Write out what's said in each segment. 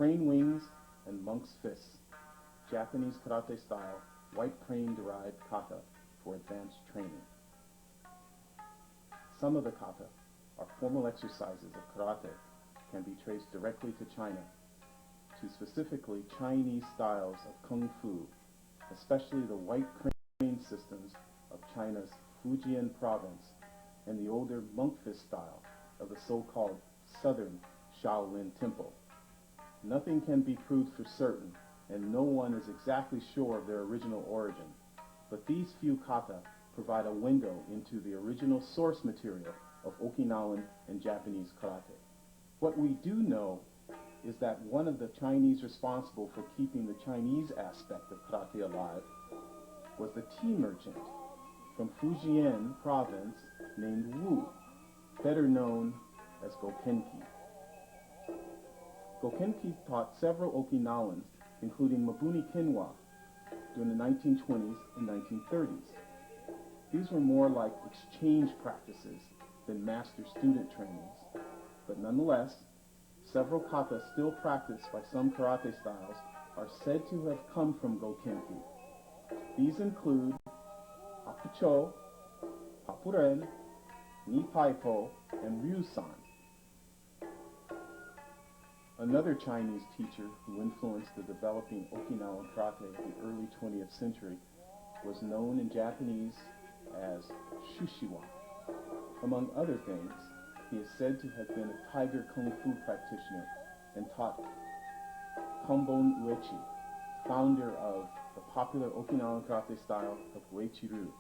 crane wings and monk's fists, Japanese karate style, white crane derived kata for advanced training. Some of the kata, our formal exercises of karate, can be traced directly to China, to specifically Chinese styles of kung fu, especially the white crane systems of China's Fujian province and the older monk fist style of the so-called southern Shaolin temple. Nothing can be proved for certain, and no one is exactly sure of their original origin, but these few kata provide a window into the original source material of Okinawan and Japanese karate. What we do know is that one of the Chinese responsible for keeping the Chinese aspect of karate alive was the tea merchant from Fujian province named Wu, better known as Gokenki. Gokenki taught several Okinawans, including Mabuni Kinwa, during the 1920s and 1930s. These were more like exchange practices than master-student trainings, but nonetheless, several kata still practiced by some karate styles are said to have come from Gokenki. These include Hakucho, Papuren, Nipaipo, and Ryusan. Another Chinese teacher who influenced the developing Okinawan karate of the early 20th century was known in Japanese as Shushiwa. Among other things, he is said to have been a tiger kung fu practitioner and taught Kombon Uechi, founder of the popular Okinawan karate style of Uechi-ryu.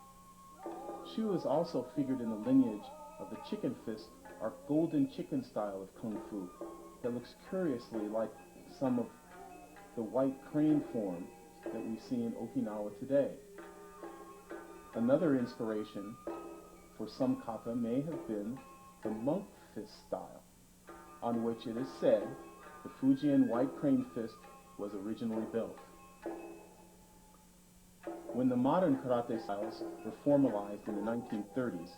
Shu is also figured in the lineage of the chicken fist, or golden chicken style of kung fu that looks curiously like some of the white crane form that we see in Okinawa today. Another inspiration for some kata may have been the monk fist style, on which it is said the Fujian white crane fist was originally built. When the modern karate styles were formalized in the 1930s,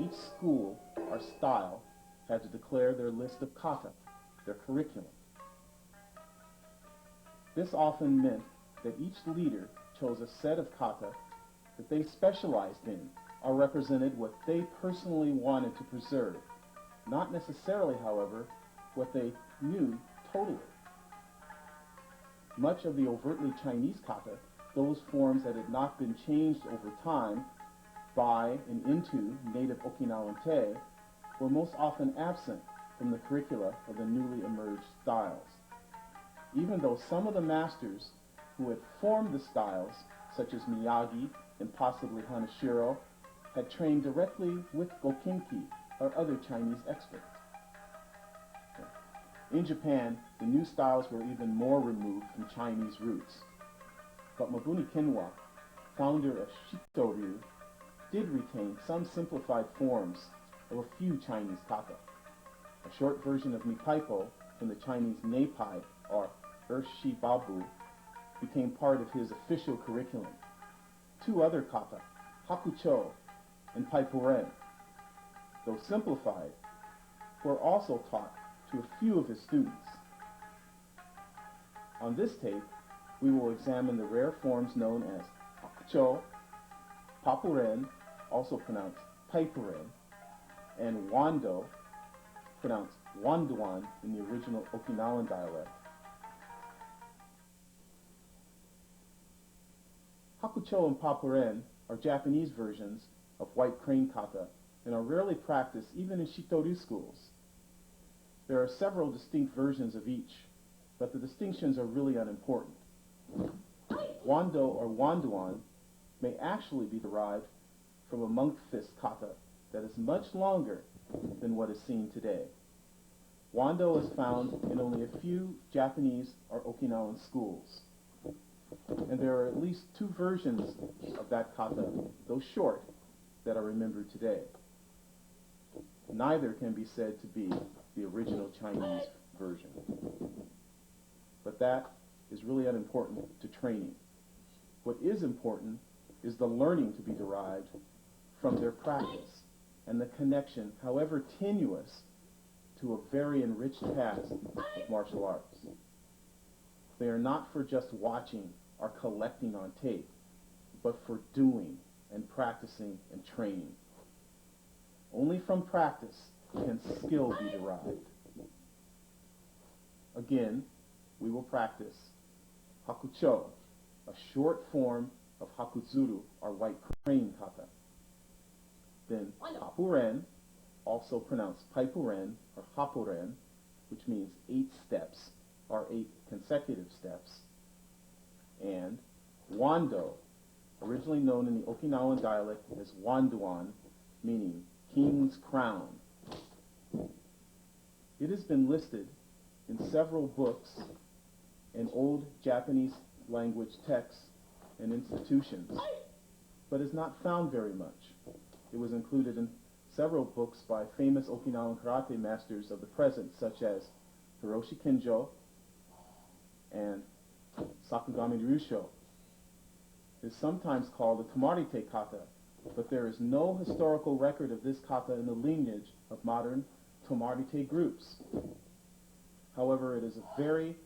each school or style had to declare their list of kata, their curriculum. This often meant that each leader chose a set of kata that they specialized in or represented what they personally wanted to preserve, not necessarily, however, what they knew totally. Much of the overtly Chinese kata, those forms that had not been changed over time by and into native Okinawan te, were most often absent from the curricula of the newly emerged styles. Even though some of the masters who had formed the styles, such as Miyagi and possibly Hanashiro, had trained directly with Gokenki or other Chinese experts. In Japan, the new styles were even more removed from Chinese roots. But Mabuni Kinwa, founder of Shito-ryu, did retain some simplified forms of a few Chinese kata. A short version of Nipaipo from the Chinese Neipai, or Babu, became part of his official curriculum. Two other kata, Hakucho and paipuren, though simplified, were also taught to a few of his students. On this tape, we will examine the rare forms known as Hakucho, Papuren, also pronounced paipuren, and Wando, pronounced Wanduan in the original Okinawan dialect. Hakucho and Papuren are Japanese versions of white crane kata and are rarely practiced even in Shito-ryu schools. There are several distinct versions of each, but the distinctions are really unimportant. Wando or Wanduan may actually be derived from a monk fist kata that is much longer than what is seen today. Wando is found in only a few Japanese or Okinawan schools, and there are at least two versions of that kata, though short, that are remembered today. Neither can be said to be the original Chinese version. But that is really unimportant to training. What is important is the learning to be derived from their practice and the connection, however tenuous, to a very enriched past of martial arts. They are not for just watching or collecting on tape, but for doing and practicing and training. Only from practice can skill be derived. Again, we will practice Hakucho, a short form of Hakuzuru, or white crane kata. Then Papuren, also pronounced paipuren or happuren, which means 8 steps, or 8 consecutive steps. And Wando, originally known in the Okinawan dialect as Wanduan, meaning king's crown. It has been listed in several books and old Japanese language texts and institutions, but is not found very much. It was included in several books by famous Okinawan karate masters of the present, such as Hiroshi Kinjo and Sakugami Ryusho. It is sometimes called the Tomarite kata, but there is no historical record of this kata in the lineage of modern Tomarite groups. However, it is a very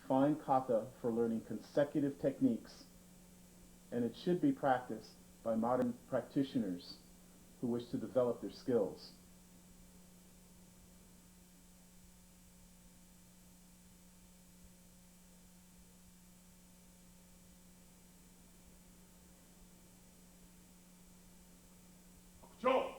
fine kata for learning consecutive techniques, and it should be practiced by modern practitioners who wish to develop their skills. Hakucho!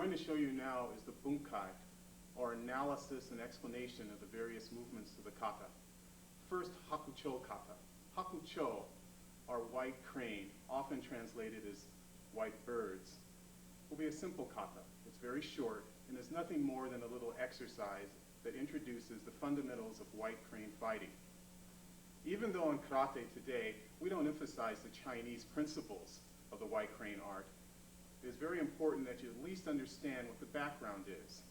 going to show you now is the bunkai, or analysis and explanation of the various movements of the kata. First, Hakucho kata. Hakucho are white crane, often translated as white birds, will be a simple kata. It's very short and is nothing more than a little exercise that introduces the fundamentals of white crane fighting. Even though in karate today we don't emphasize the Chinese principles of the white crane art, it is very important that you at least understand what the background is.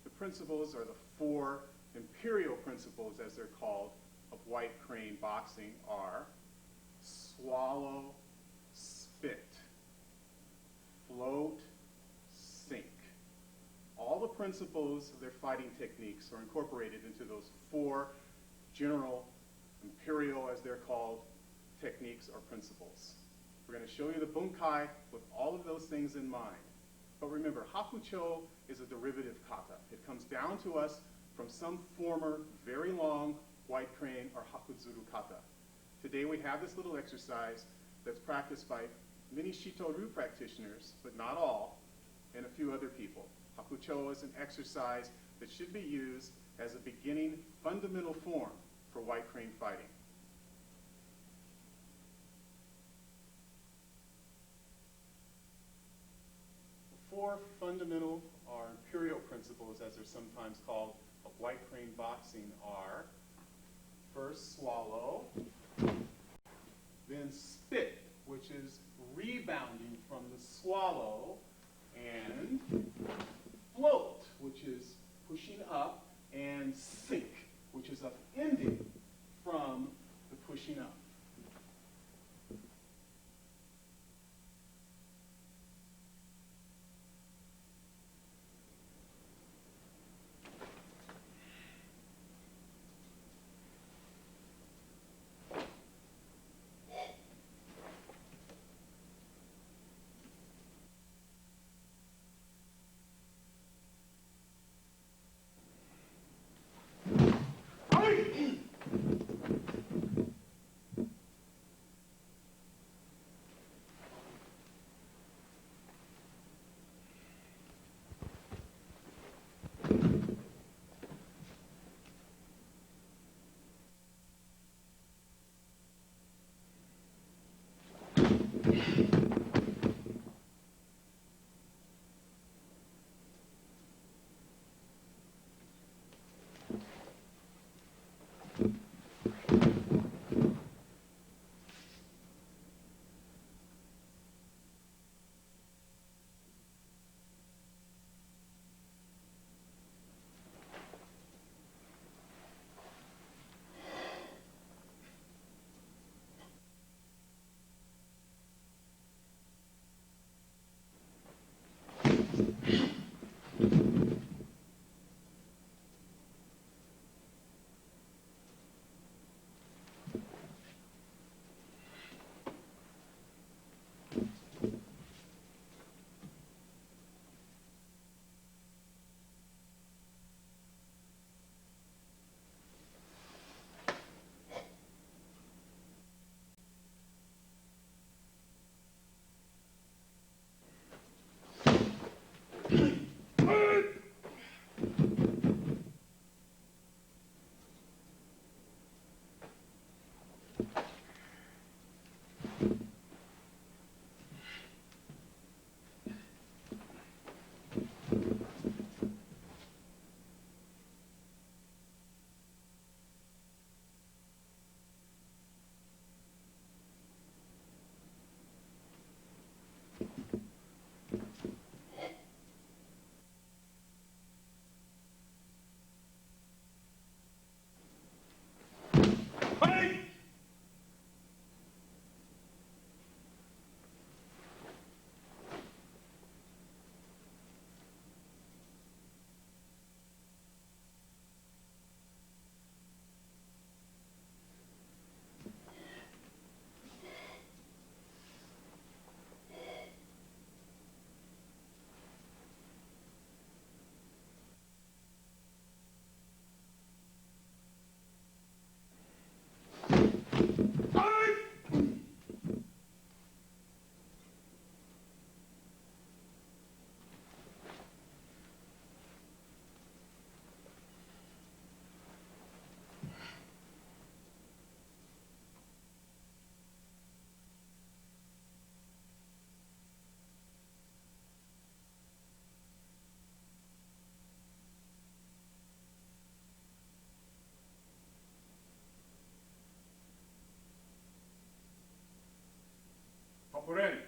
The principles are the four imperial principles, as they're called, of white crane boxing are swallow, spit, float, sink. All the principles of their fighting techniques are incorporated into those four general, imperial as they're called, techniques or principles. We're going to show you the bunkai with all of those things in mind. But remember, Hakucho is a derivative kata. It comes down to us from some former, very long white crane or hakuzuru kata. Today we have this little exercise that's practiced by many Shito-ryu practitioners, but not all, and a few other people. Hakucho is an exercise that should be used as a beginning fundamental form for white crane fighting. The four fundamental or imperial principles, as they're sometimes called, of white crane boxing are first swallow, then spit, which is rebounding from the swallow, and float, which is pushing up, and sink, which is upending from the pushing up. Papuren.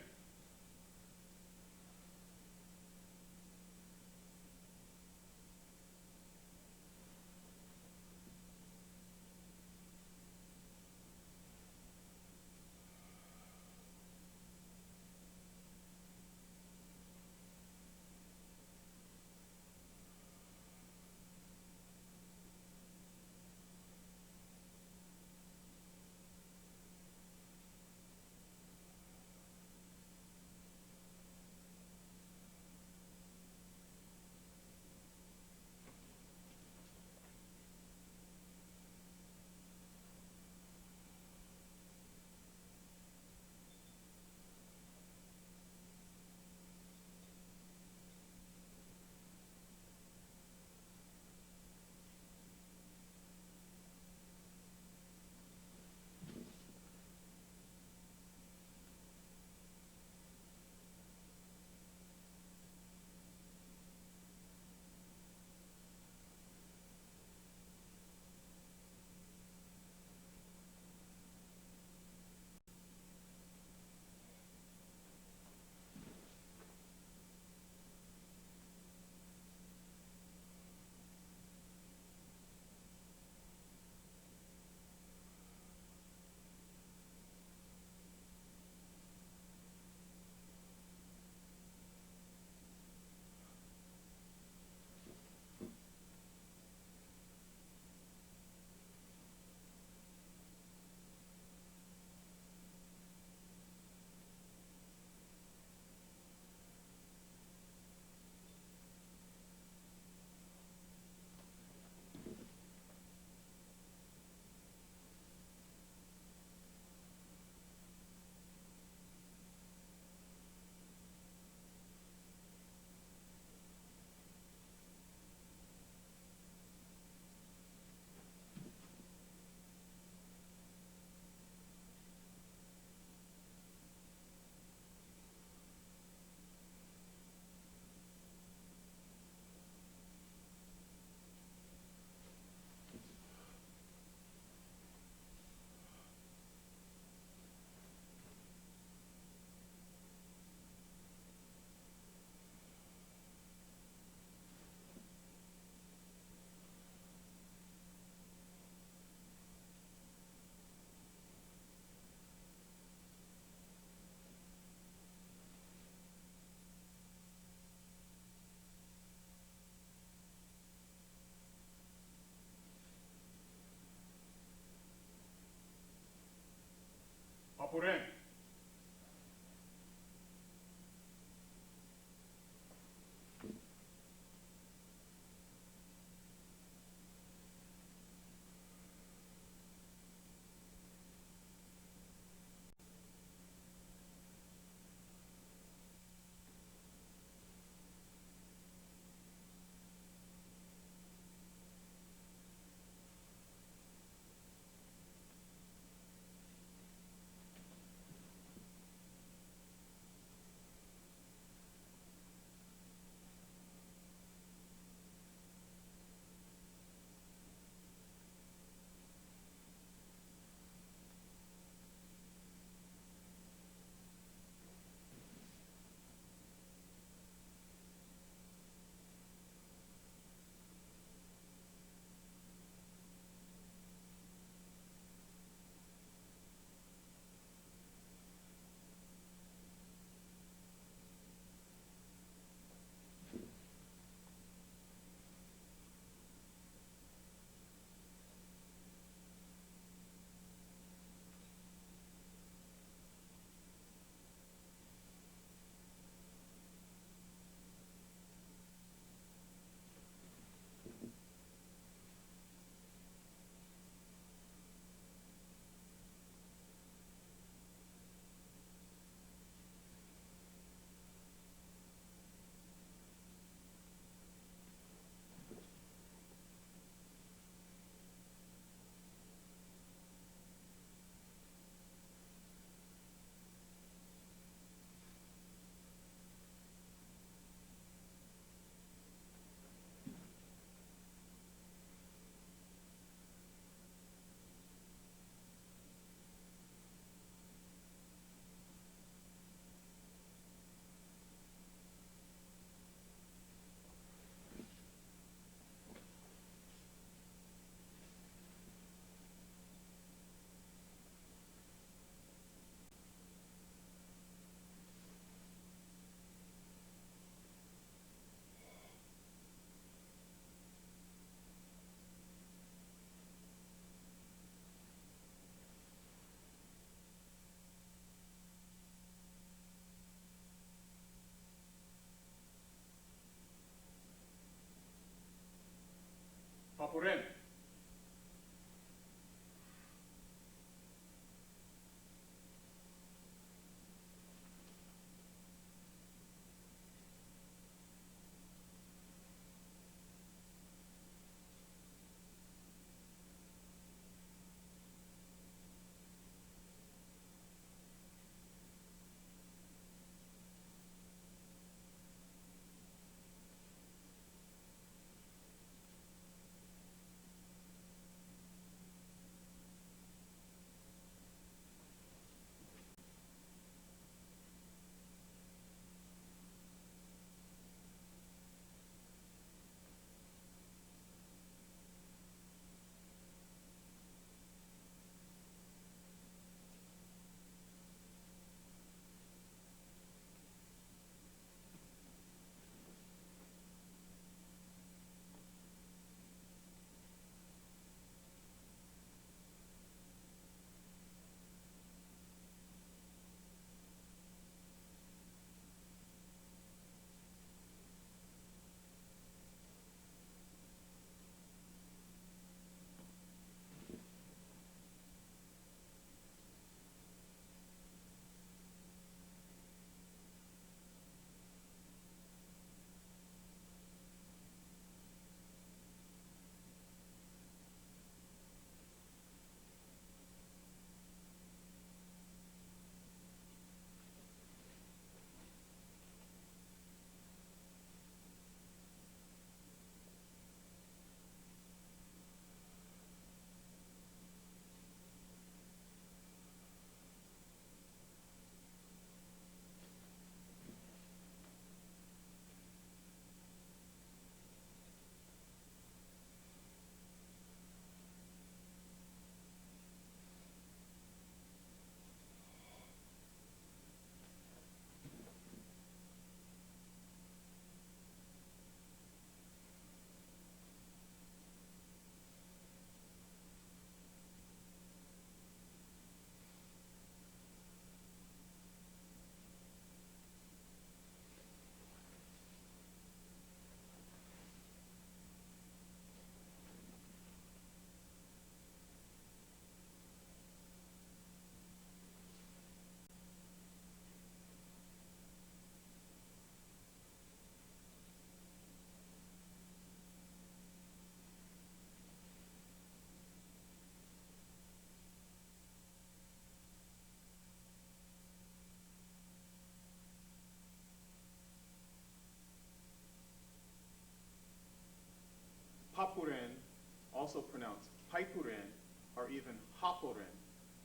also pronounced paipuren or even happuren,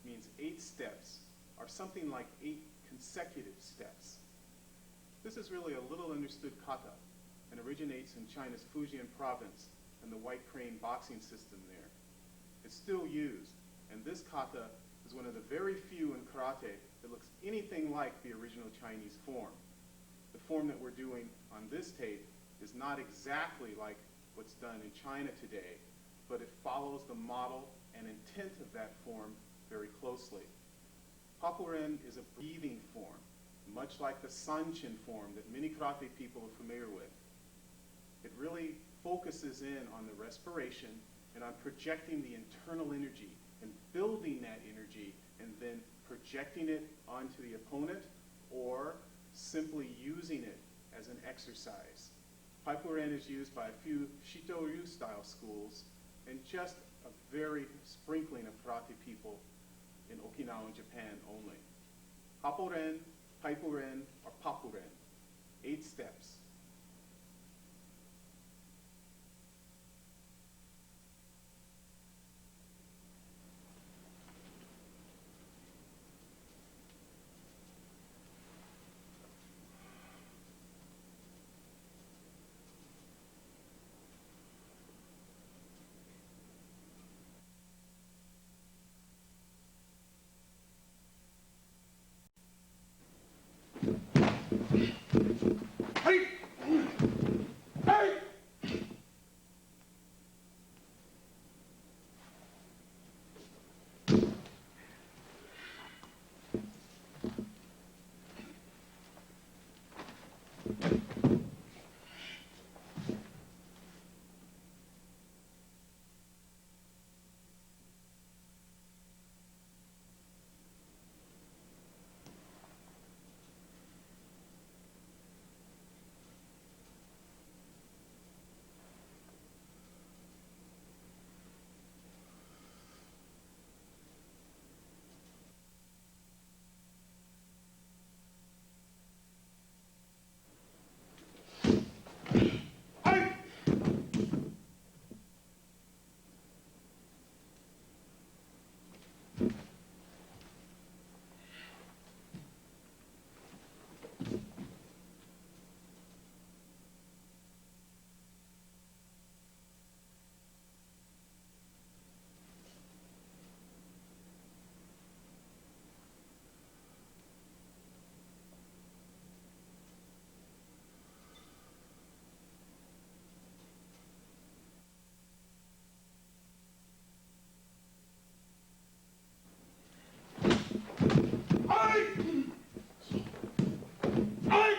means 8 steps, or something like 8 consecutive steps. This is really a little understood kata and originates in China's Fujian province and the white crane boxing system there. It's still used, and this kata is one of the very few in karate that looks anything like the original Chinese form. The form that we're doing on this tape is not exactly like what's done in China today, but it follows the model and intent of that form very closely. Papuren is a breathing form, much like the Sanchin form that many karate people are familiar with. It really focuses in on the respiration and on projecting the internal energy and building that energy and then projecting it onto the opponent or simply using it as an exercise. Paipuren is used by a few Shitoryu style schools and just a very sprinkling of karate people in Okinawa and Japan only. Happuren, paipuren, or papuren, 8 steps. Hey! Hey! Hey! Hey! Hey! Hey! Hey!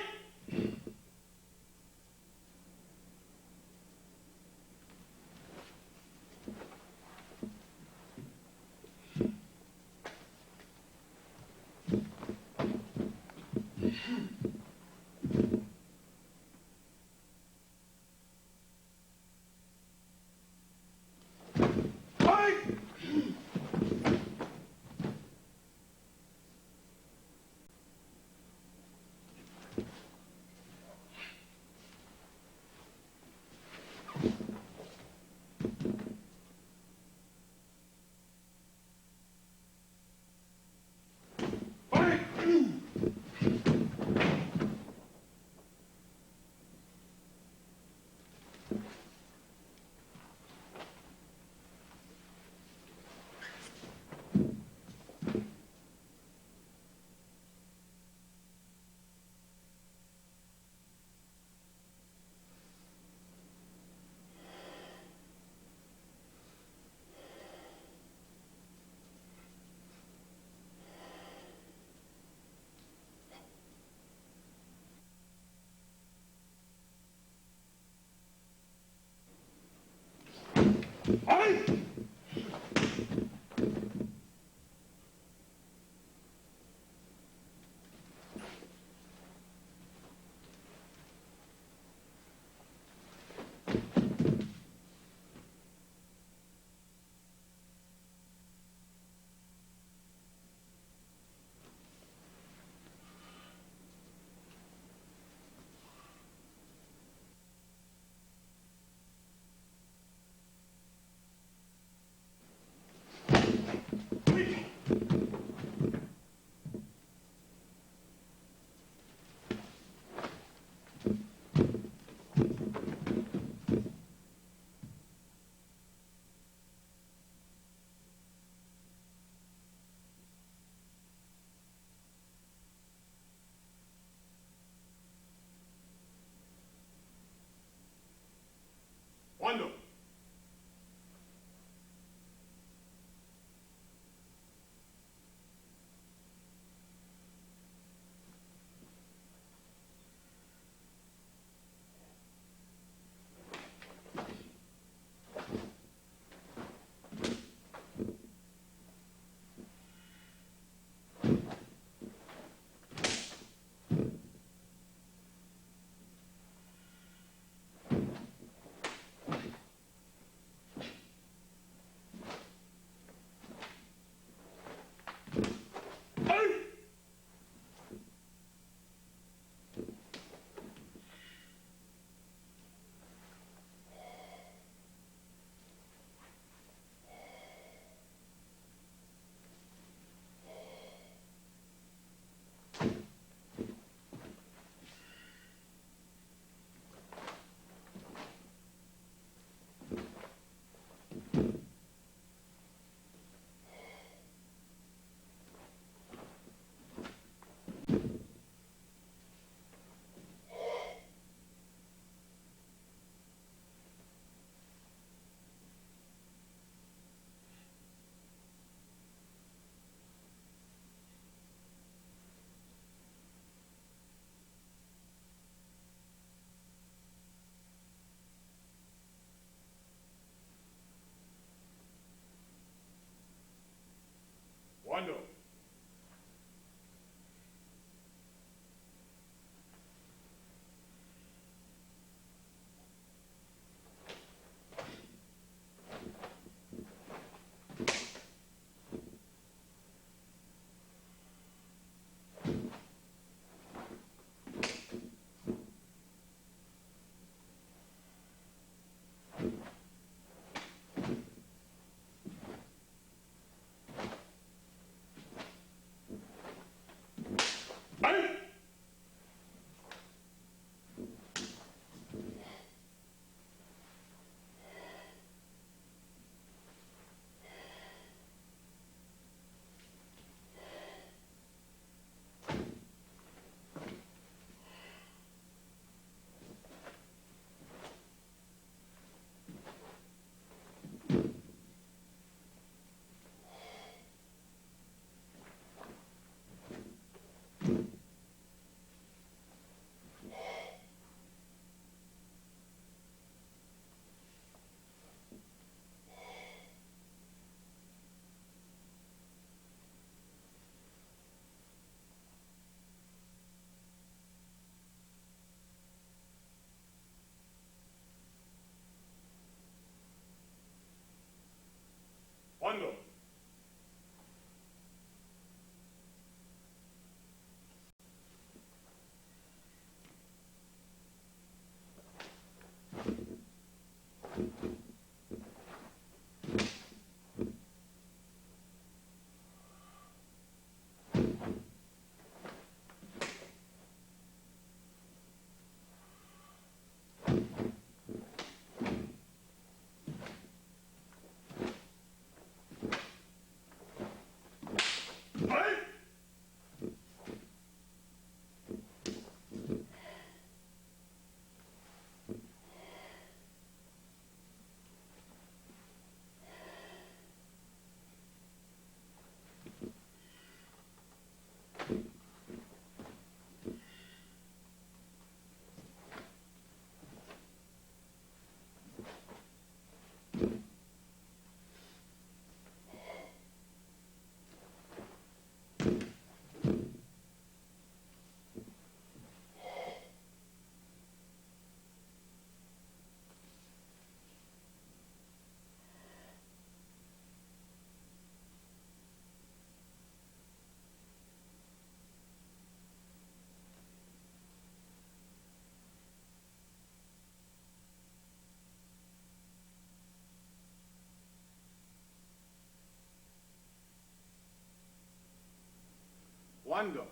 Wando,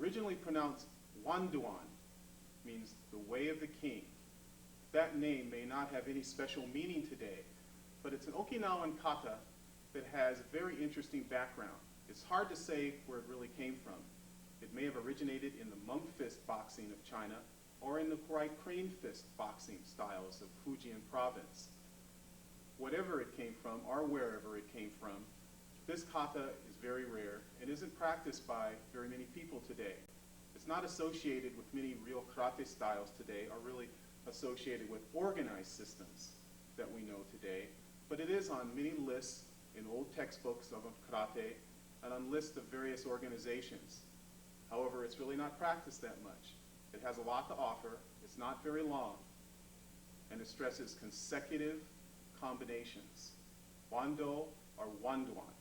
originally pronounced Wanduan, means the way of the king. That name may not have any special meaning today, but it's an Okinawan kata that has a very interesting background. It's hard to say where it really came from. It may have originated in the monk fist boxing of China or in the right crane fist boxing styles of Fujian province. Whatever it came from, or wherever it came from, this kata is very rare and isn't practiced by very many people today. It's not associated with many real karate styles today, or really associated with organized systems that we know today, but it is on many lists in old textbooks of karate and on lists of various organizations. However, it's really not practiced that much. It has a lot to offer, it's not very long, and it stresses consecutive combinations, Wando or Wanduan.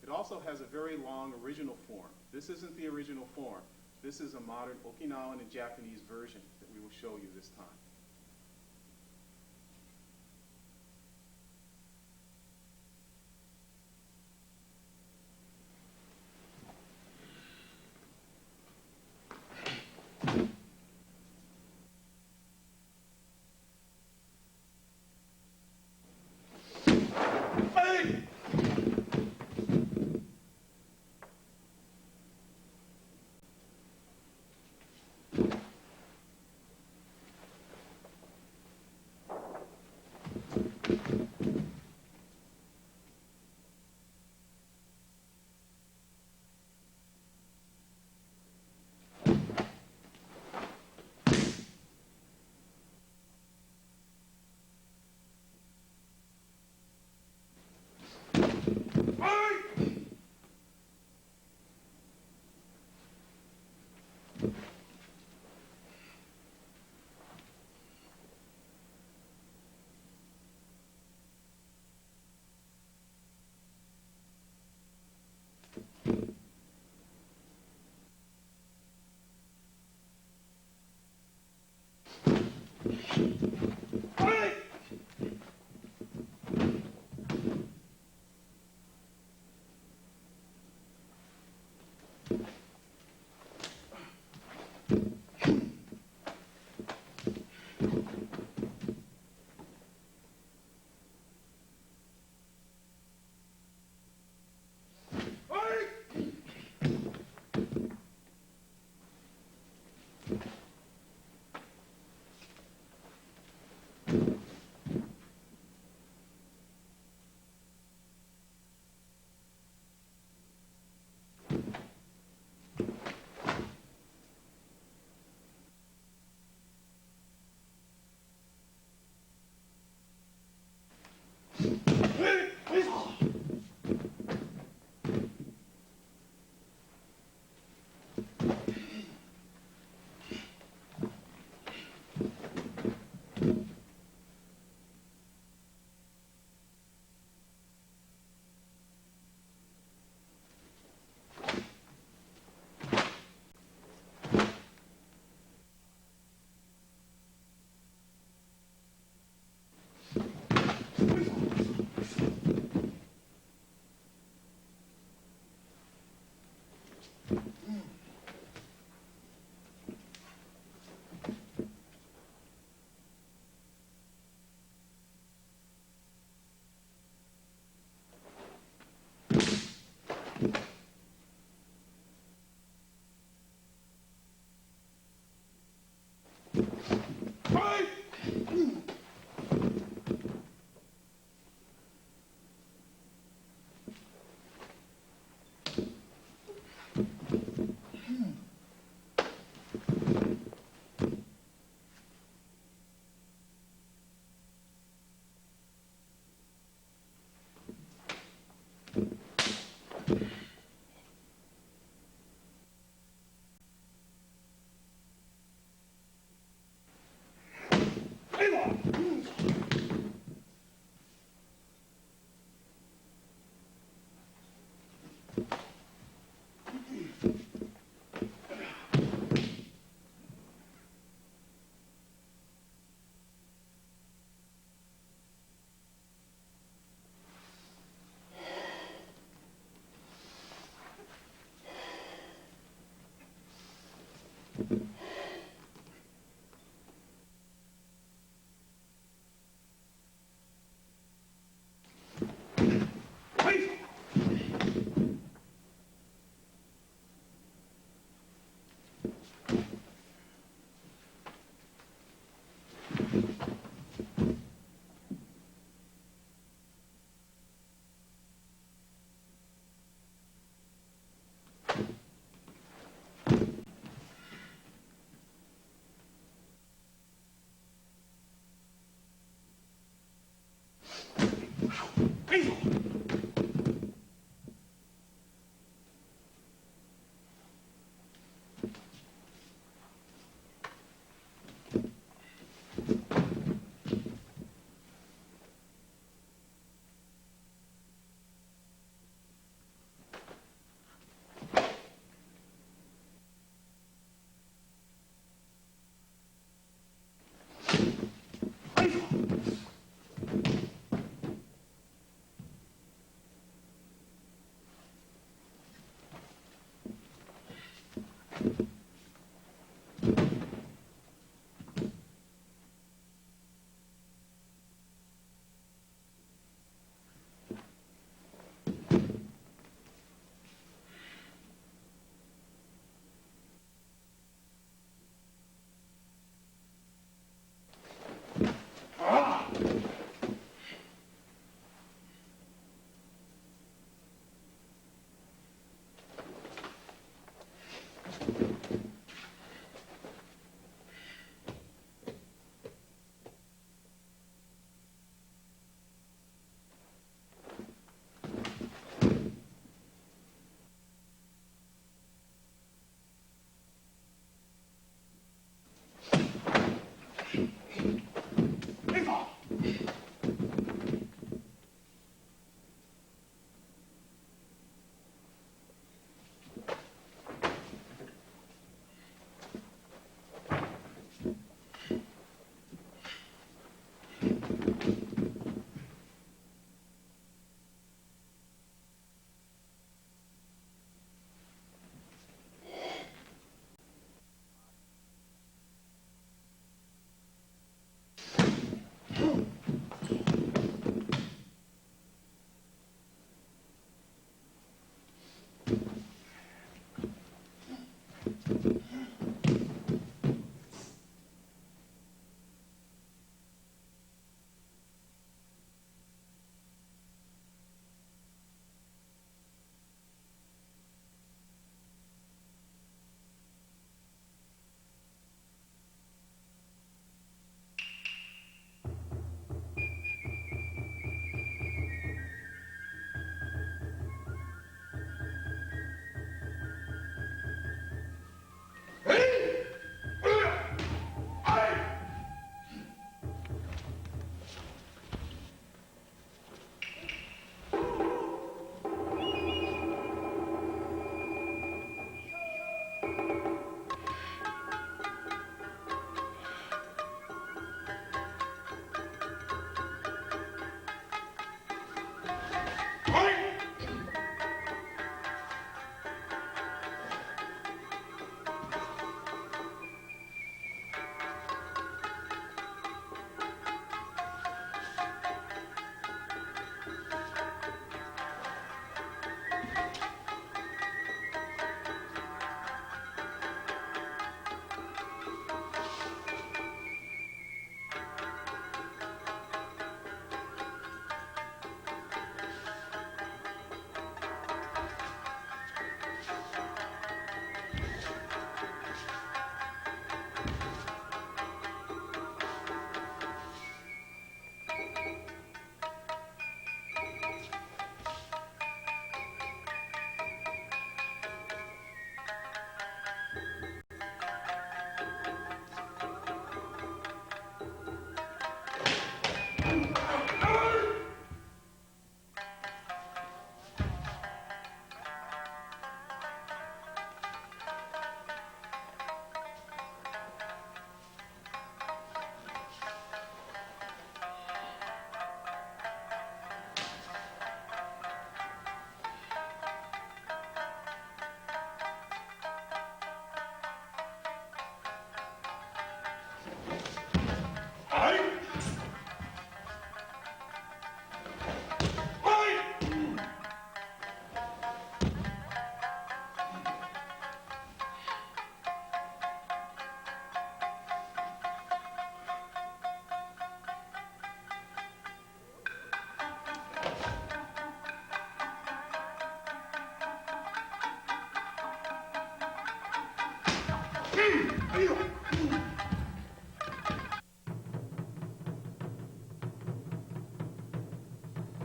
It also has a very long original form. This isn't the original form. This is a modern Okinawan and Japanese version that we will show you this time.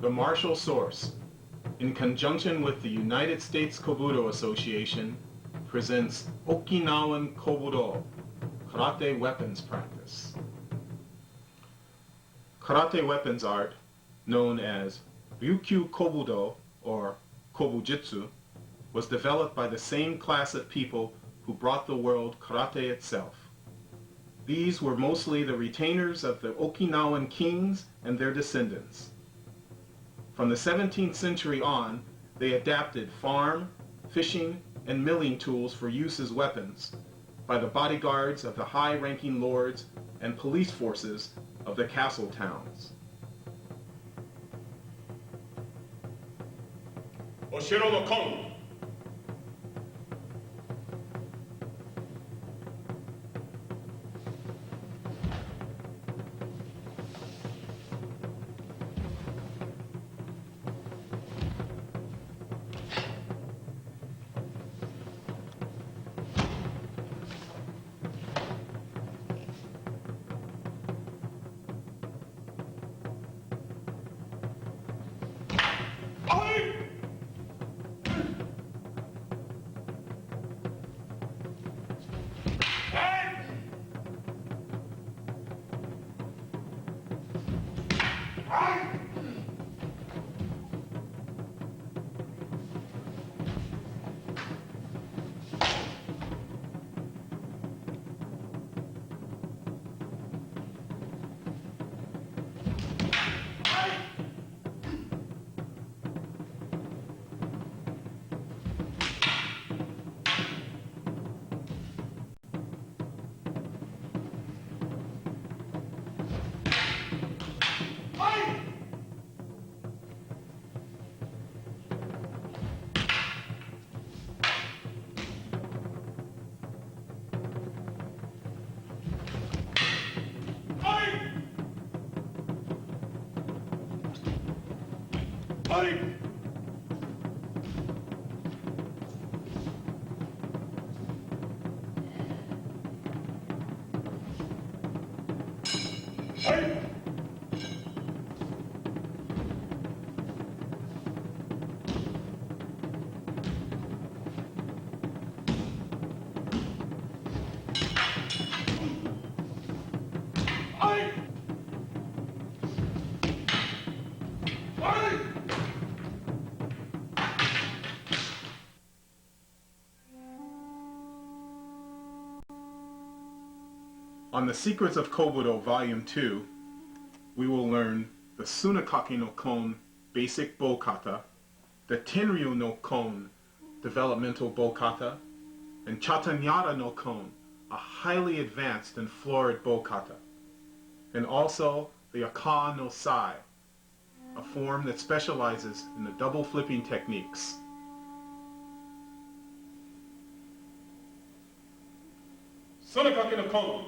The Martial Source, in conjunction with the United States Kobudo Association, presents Okinawan Kobudo, Karate Weapons Practice. Karate weapons art, known as Ryukyu Kobudo or Kobujitsu, was developed by the same class of people who brought the world karate itself. These were mostly the retainers of the Okinawan kings and their descendants. From the 17th century on, they adapted farm, fishing, and milling tools for use as weapons by the bodyguards of the high-ranking lords and police forces of the castle towns. Oshiro no kon. On the Secrets of Kobudo Volume 2, we will learn the Tsunekake no Kon basic bow kata, the Tenryu no Kon developmental bow kata, and Chatanyara no Kon, a highly advanced and florid bow kata, and also the Aka no Sai, a form that specializes in the double flipping techniques. Tsunekake no kon.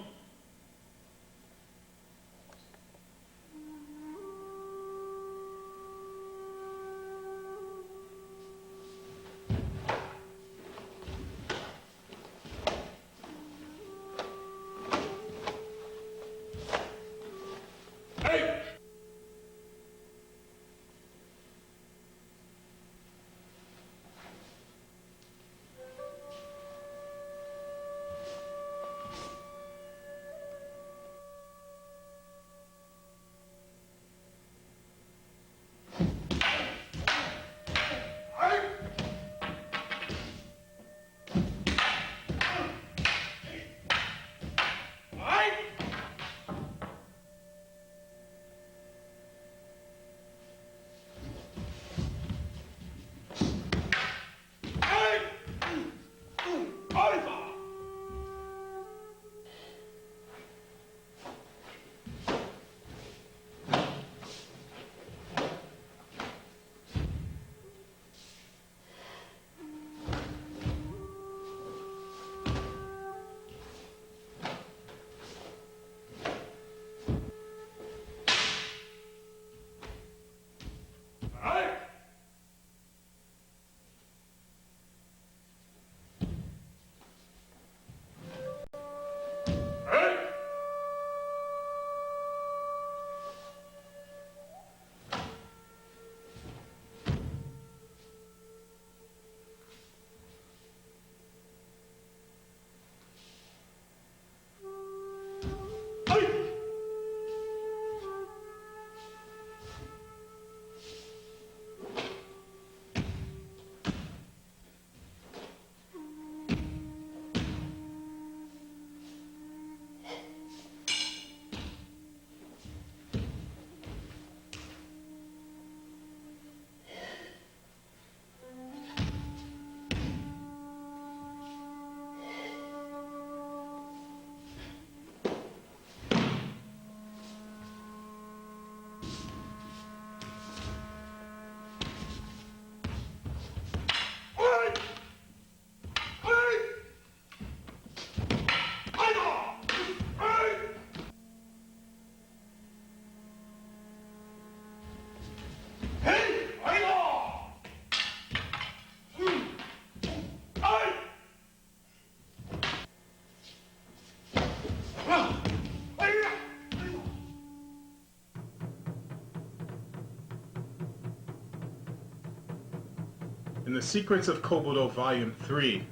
In the Secrets of Kobudo Volume 3,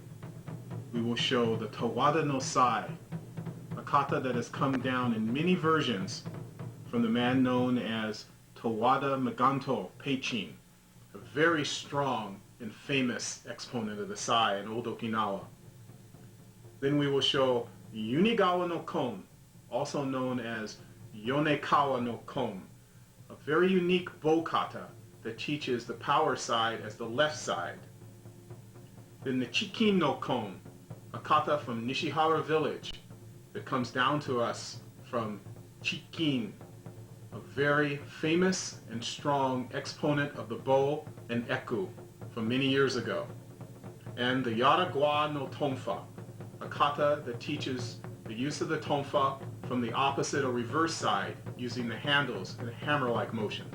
we will show the Tawada no Sai, a kata that has come down in many versions from the man known as Tawada Meganto Peichin, a very strong and famous exponent of the Sai in Old Okinawa. Then we will show Yunigawa no Kon, also known as Yonekawa no Kon, a very unique bow kata that teaches the power side as the left side. Then the Chikin no Kon, a kata from Nishihara village that comes down to us from Chikin, a very famous and strong exponent of the bow and eku from many years ago. And the Yaragwa no Tonfa, a kata that teaches the use of the tonfa from the opposite or reverse side using the handles in a hammer-like motion.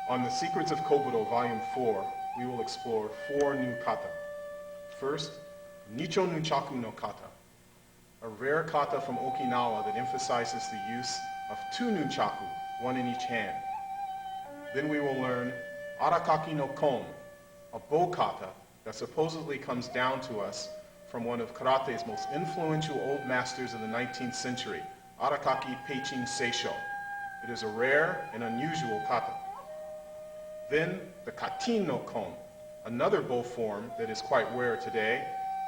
On the Secrets of Kobudo, Volume 4, we will explore 4 new kata. First, Nicho Nunchaku no kata, a rare kata from Okinawa that emphasizes the use of 2 nunchaku, 1 in each hand. Then we will learn Arakaki no Kon, a bow kata that supposedly comes down to us from one of karate's most influential old masters of the 19th century, Arakaki Peichin Seisho. It is a rare and unusual kata. Then the Katin no Kon, another bow form that is quite rare today,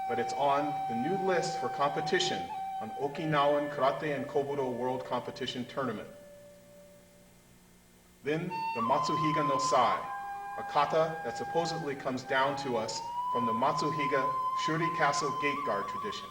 but it's on the new list for competition on Okinawan Karate and Kobudo World Competition Tournament. Then the Matsuhiga no Sai, a kata that supposedly comes down to us from the Matsuhiga Shuri Castle gate guard tradition.